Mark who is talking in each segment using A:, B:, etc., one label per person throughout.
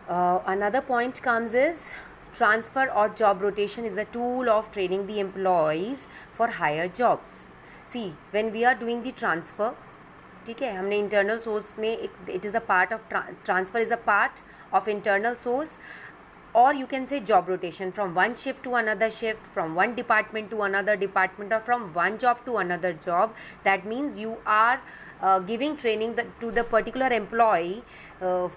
A: Another point comes is transfer or job rotation is a tool of training the employees for higher jobs. See, when we are doing the transfer, ठीक है, हमने internal source में it is a part of transfer is a part of internal source, or you can say job rotation from one shift to another shift, from one department to another department, or from one job to another job. That means you are giving training to the particular employee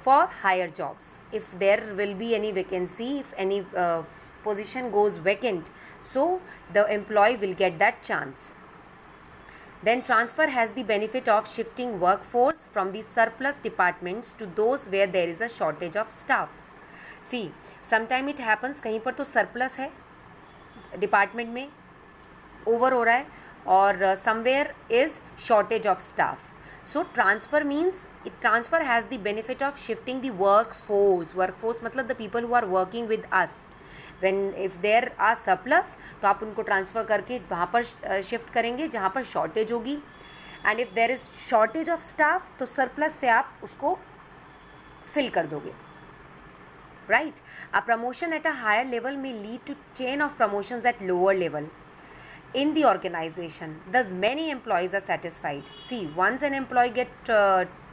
A: for higher jobs. If there will be any vacancy, if any position goes vacant, so the employee will get that chance. Then transfer has the benefit of shifting workforce from the surplus departments to those where there is a shortage of staff. See sometime it happens, कहीं पर तो surplus है department में, over हो रहा है, और somewhere is shortage of staff. So transfer means transfer has the benefit of shifting the workforce मतलब the people who are working with us. When if there are surplus तो आप उनको transfer करके वहाँ पर शिफ्ट करेंगे जहाँ पर शॉर्टेज होगी, and if there is shortage of staff तो सरप्लस से आप उसको फिल कर दोगे. Right? A promotion at a higher level may lead to chain of promotions at lower level in the organization. Thus, many employees are satisfied. See, once an employee get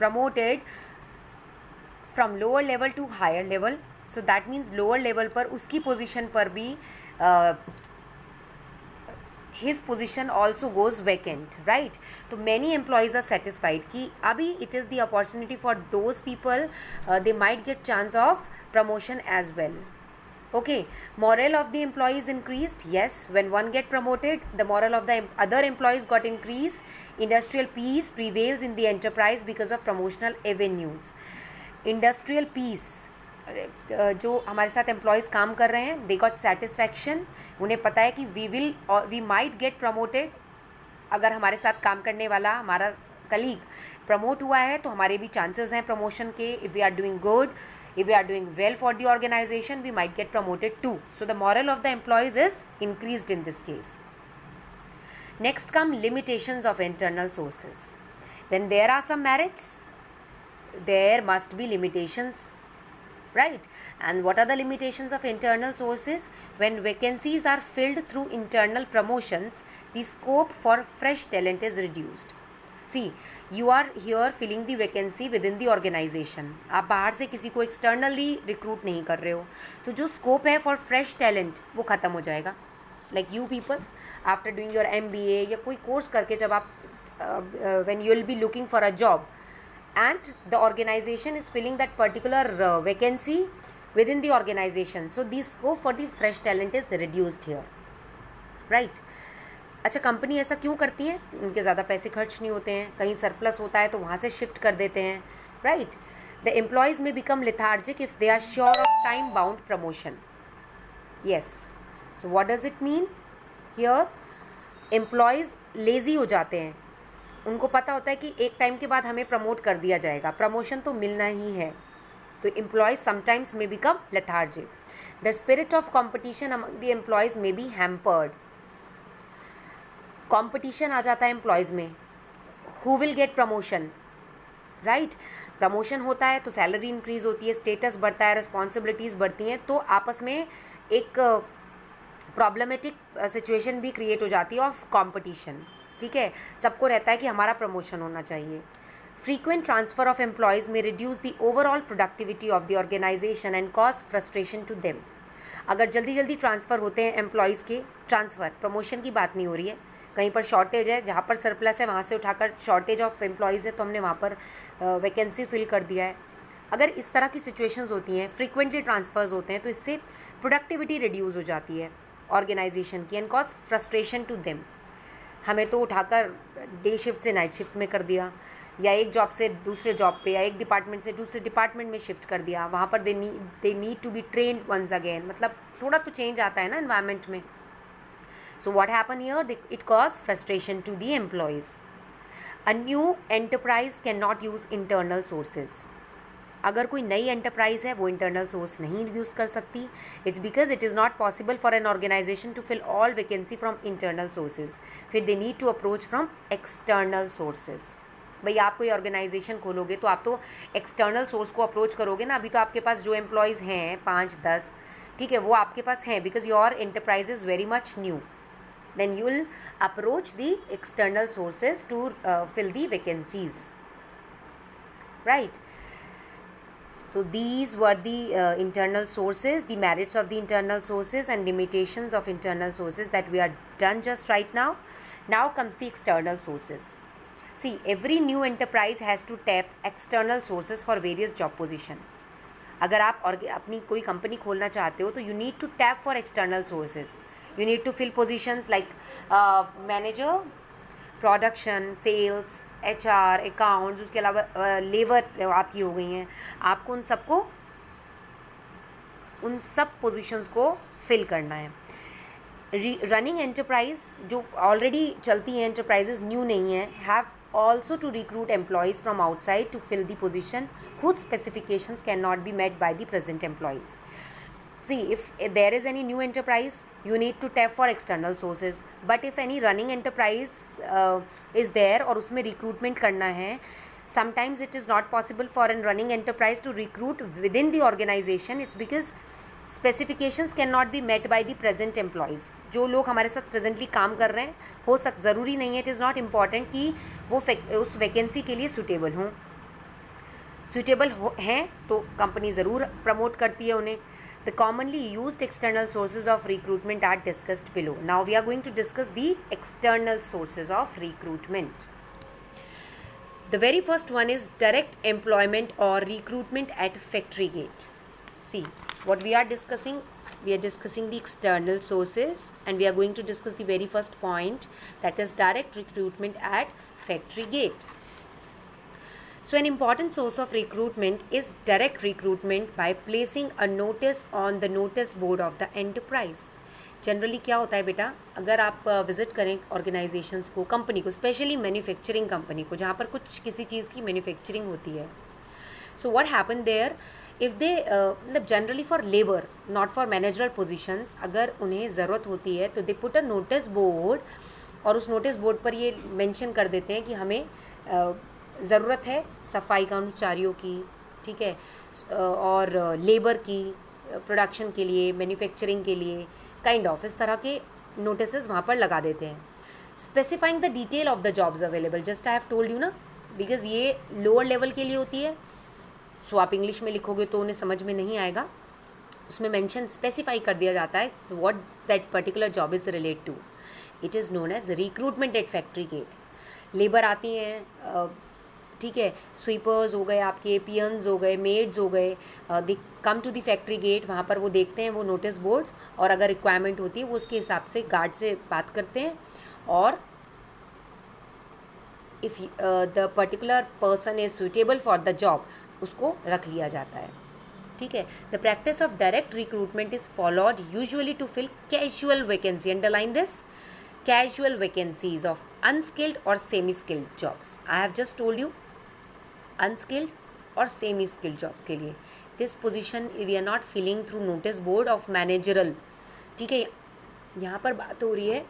A: promoted from lower level to higher level, so that means lower level पर उसकी position पर भी his position also goes vacant, right? तो many employees are satisfied कि अभी it is the opportunity for those people, they might get chance of promotion as well. Okay, morale of the employees increased. Yes, when one get promoted, the morale of the other employees got increased. Industrial peace prevails in the enterprise because of promotional avenues. Industrial peace, जो हमारे साथ employees काम कर रहे हैं, they got satisfaction. उन्हें पता है कि वी माइट गेट प्रमोटेड. अगर हमारे साथ काम करने वाला हमारा कलीग प्रमोट हुआ है तो हमारे भी चांसेस हैं प्रमोशन के. If we are doing good, if we are doing well for the organisation, we might get promoted to. So the moral of the employees is increased in this case. Next come limitations of internal sources. When there are some merits, there must be limitations, right? And what are the limitations of internal sources? When vacancies are filled through internal promotions, the scope for fresh talent is reduced. See, you are here filling the vacancy within the organization. आप बाहर से किसी को externally recruit नहीं कर रहे हो, तो जो scope है for fresh talent वो ख़त्म हो जाएगा. Like you people, after doing your MBA या कोई course करके जब आप when you will be looking for a job, and the organization is filling that particular vacancy within the organization, so the scope for the fresh talent is reduced here, right? अच्छा, company ऐसा क्यों करती है? उनके ज़्यादा पैसे खर्च नहीं होते हैं, कहीं सरप्लस होता है तो वहाँ से शिफ्ट कर देते हैं, right? The employees may become lethargic if they are sure of time bound promotion. Yes, so what does it mean here? Employees lazy हो जाते हैं. उनको पता होता है कि एक टाइम के बाद हमें प्रमोट कर दिया जाएगा, प्रमोशन तो मिलना ही है. तो एम्प्लॉयज़ समटाइम्स में become lethargic. The spirit of competition among the employees में बी हैम्पर्ड. कॉम्पिटिशन आ जाता है एम्प्लॉयज़ में, who will get promotion, right? Promotion होता है तो सैलरी इंक्रीज़ होती है, स्टेटस बढ़ता है, रिस्पॉन्सिबिलिटीज़ बढ़ती हैं, तो आपस में एक प्रॉब्लमेटिक सिचुएशन भी क्रिएट हो जाती है ऑफ कॉम्पिटिशन. ठीक है, सबको रहता है कि हमारा प्रमोशन होना चाहिए. Frequent transfer of employees may reduce the overall productivity of the organisation and cause frustration to them. अगर जल्दी जल्दी ट्रांसफ़र होते हैं एम्प्लॉयज़ के, ट्रांसफ़र प्रमोशन की बात नहीं हो रही है, कहीं पर शॉर्टेज है, जहाँ पर सरप्लस है वहाँ से उठाकर शॉर्टेज ऑफ एम्प्लॉयज़ है तो हमने वहाँ पर वैकेंसी फिल कर दिया है. अगर इस तरह की सिचुएशंस होती हैं, फ्रीक्वेंटली ट्रांसफ़र्स होते हैं, तो इससे प्रोडक्टिविटी रिड्यूस हो जाती है ऑर्गेनाइजेशन की and cause frustration to them. हमें तो उठाकर डे शिफ्ट से नाइट शिफ्ट में कर दिया, या एक जॉब से दूसरे जॉब पे, या एक डिपार्टमेंट से दूसरे डिपार्टमेंट में शिफ्ट कर दिया. वहाँ पर they need to be trained once again. मतलब थोड़ा तो चेंज आता है ना एनवायरनमेंट में. So what happen here? It cause frustration to the employees. A new enterprise can not use internal sources. अगर कोई नई एंटरप्राइज है वो इंटरनल सोर्स नहीं यूज़ कर सकती. It's because it is not possible for an organisation to fill all vacancy from internal sources. फिर they need to approach from external sources. भाई आप कोई ऑर्गेनाइजेशन खोलोगे तो आप तो एक्सटर्नल सोर्स को अप्रोच करोगे ना. अभी तो आपके पास जो एम्प्लॉयज़ हैं 5-10, ठीक है, वो आपके पास हैं because your enterprise is very much new. Then you will approach the external sources to fill the vacancies, right. So these were the internal sources, the merits of the internal sources and limitations of internal sources that we are done just right now. Now comes the external sources. See, every new enterprise has to tap external sources for various job position. अगर आप अपनी कोई company खोलना चाहते हो तो you need to tap for external sources. You need to fill positions like manager, production, sales, HR, accounts, उसके अलावा लेबर आपकी हो गई हैं. आपको उन सब पोजीशंस को फिल करना है. रनिंग एंटरप्राइज जो ऑलरेडी चलती हैं, एंटरप्राइजेज न्यू नहीं है, have also to recruit employees from outside to fill the position whose specifications can not be met by the present employees. See, if there is any new enterprise, you need to tap for external sources. But if any running enterprise is there और उसमें recruitment करना है, sometimes it is not possible for a running enterprise to recruit within the organization. It's because specifications cannot be met by the present employees. जो लोग हमारे साथ presently काम कर रहे हैं, ज़रूरी नहीं है, it is not important कि वो उस वैकेंसी के लिए suitable हों. suitable हैं तो कंपनी ज़रूर प्रमोट करती है उन्हें. The commonly used external sources of recruitment are discussed below. Now we are going to discuss the external sources of recruitment. The very first one is direct employment or recruitment at factory gate. See, what we are discussing the external sources, and we are going to discuss the very first point, that is direct recruitment at factory gate. So an important source of recruitment is direct recruitment by placing a notice on the notice board of the enterprise. Generally क्या होता है बेटा, अगर आप visit करें organisations को, company को, specially manufacturing company को जहाँ पर किसी चीज़ की मैन्युफैक्चरिंग होती है. So what happen there, if they मतलब generally for labour not for managerial positions, अगर उन्हें ज़रूरत होती है तो they put a notice board, और उस नोटिस बोर्ड पर ये मेंशन कर देते हैं कि हमें ज़रूरत है सफाई कर्मचारियों की, ठीक है, और लेबर की, प्रोडक्शन के लिए, मैन्युफैक्चरिंग के लिए, काइंड ऑफ इस तरह के नोटिस वहाँ पर लगा देते हैं. Specifying the detail of the jobs available, just I have told you ना, बिकॉज ये लोअर लेवल के लिए होती है. सो आप इंग्लिश में लिखोगे तो उन्हें समझ में नहीं आएगा. उसमें मेंशन स्पेसिफाई कर दिया जाता है what that particular job is relate to. It is known as recruitment at factory gate. Labour आती हैं, ठीक है, स्वीपर्स हो गए, आपके पियन्स हो गए, मेड्स हो गए, they come to the factory gate. वहाँ पर वो देखते हैं वो नोटिस बोर्ड, और अगर रिक्वायरमेंट होती है वो उसके हिसाब से गार्ड से बात करते हैं, और if the particular person is suitable for the job, उसको रख लिया जाता है. ठीक है. The practice of direct recruitment is followed usually to fill casual vacancy. Underline this, casual vacancies of unskilled or semi-skilled jobs. I have just told you unskilled और semi-skilled jobs के लिए this position we are not filling through notice board of managerial. ठीक है, यहाँ पर बात हो रही है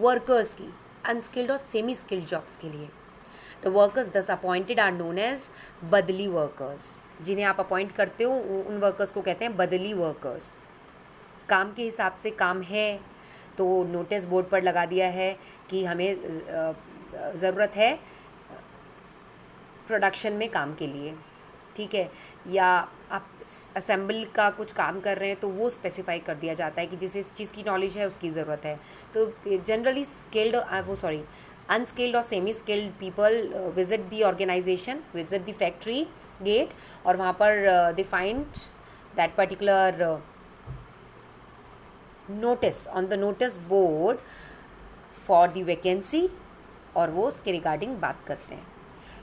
A: workers की, unskilled और semi-skilled jobs के लिए. The workers thus appointed are known as बदली workers. जिन्हें आप अपॉइंट करते हो उन वर्कर्स को कहते हैं बदली वर्कर्स. काम के हिसाब से काम है तो नोटिस बोर्ड पर लगा दिया है कि हमें ज़रूरत है प्रोडक्शन में काम के लिए, ठीक है, या आप असेंबल का कुछ काम कर रहे हैं तो वो स्पेसिफाई कर दिया जाता है कि जिस चीज़ की नॉलेज है उसकी ज़रूरत है. तो जनरली अनस्किल्ड और semi skilled people visit the organisation, visit the factory gate, और वहाँ पर they find that particular notice on the notice board for the vacancy, और वो उसके रिगार्डिंग बात करते हैं.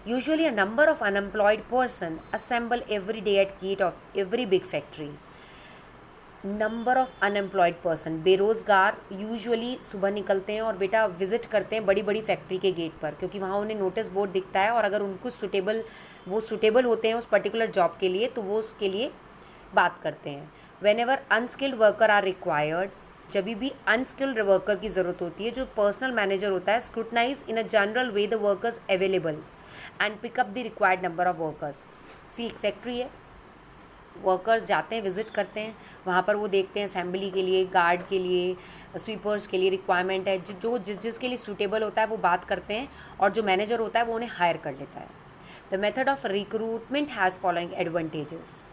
A: Usually a number of unemployed person assemble every day at gate of every big factory. Number of unemployed person, बेरोज़गार usually सुबह निकलते हैं और बेटा विज़िट करते हैं बड़ी बड़ी फैक्ट्री के गेट पर, क्योंकि वहाँ उन्हें नोटिस बोर्ड दिखता है, और अगर उनको सुटेबल होते हैं उस पर्टिकुलर जॉब के लिए तो वो उसके लिए बात करते हैं. Whenever unskilled worker are required, जब भी अनस्किल्ड वर्कर की ज़रूरत होती है, जो पर्सनल मैनेजर होता है, scrutinise in a general way the workers available. And pick up the required number of workers. See एक फैक्ट्री है, वर्कर्स जाते हैं, विज़िट करते हैं, वहाँ पर वो देखते हैं असेंबली के लिए, गार्ड के लिए, स्वीपर्स के लिए रिक्वायरमेंट है, जो जिसके लिए सूटेबल होता है वो बात करते हैं, और जो मैनेजर होता है वो उन्हें हायर कर लेता है। The method of recruitment has following advantages.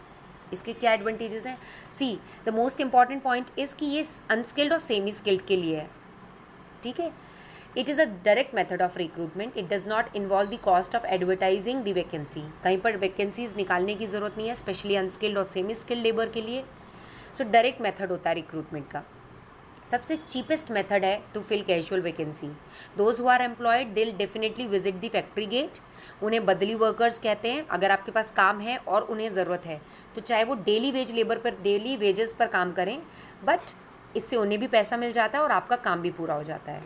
A: इसके क्या एडवांटेजेस हैं? See the most important point is कि ये अनस्किल्ड और सेमी स्किल्ड के लिए है, ठीक है। It is a direct method of recruitment, it does not involve the cost of advertising the vacancy. कहीं पर वैकेंसीज निकालने की ज़रूरत नहीं है, स्पेशली अनस्किल्ड और सेमी स्किल्ड लेबर के लिए। सो डायरेक्ट मेथड होता है रिक्रूटमेंट का। सबसे चीपेस्ट मेथड है to fill casual vacancy. Those who are employed they will definitely visit the factory gate. उन्हें बदली वर्कर्स कहते हैं। अगर आपके पास काम है और उन्हें ज़रूरत है तो चाहे वो डेली वेज लेबर पर, डेली वेजेस पर काम करें, बट इससे उन्हें भी पैसा मिल जाता है और आपका काम भी पूरा हो जाता है।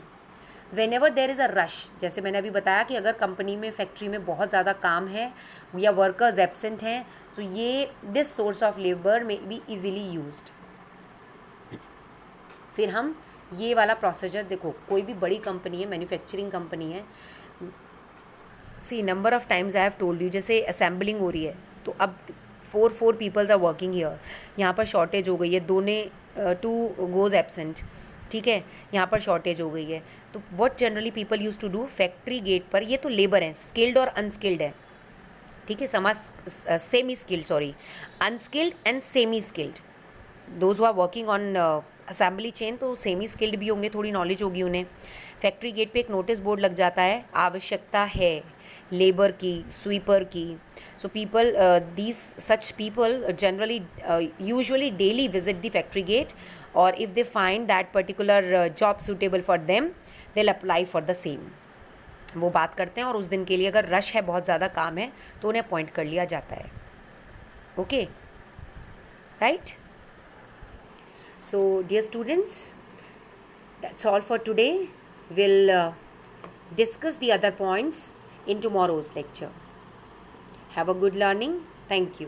A: When ever there is a rush, जैसे मैंने अभी बताया कि अगर कंपनी में, फैक्ट्री में बहुत ज़्यादा काम है या वर्कर्स एब्सेंट हैं, तो ये दिस सोर्स ऑफ लेबर में बी ईजीली यूज्ड। फिर हम ये वाला प्रोसीजर देखो, कोई भी बड़ी कंपनी है, मैन्युफैक्चरिंग कंपनी है, see number of times I have told you, जैसे असेंबलिंग हो रही है तो अब four peoples are working here, यहाँ पर शॉर्टेज हो गई है, 2 गोज एब्सेंट, ठीक है, यहाँ पर शॉर्टेज हो गई है, तो what generally people use to do, factory gate पर, ये तो लेबर है, स्किल्ड और अनस्किल्ड है, ठीक है, semi skilled, sorry, unskilled and semi skilled, those who are working on assembly chain, तो सेमी स्किल्ड भी होंगे, थोड़ी नॉलेज होगी उन्हें। फैक्ट्री गेट पे एक नोटिस बोर्ड लग जाता है, आवश्यकता है लेबर की, स्वीपर की। So people, these such people generally usually daily visit the factory gate, और if they find that particular job suitable for them they will apply for the same. वो बात करते हैं और उस दिन के लिए अगर रश है, बहुत ज़्यादा काम है, तो उन्हें अपॉइंट कर लिया जाता है। Okay, right? So dear students, that's all for today. We'll discuss the other points in tomorrow's lecture. Have a good learning. Thank you.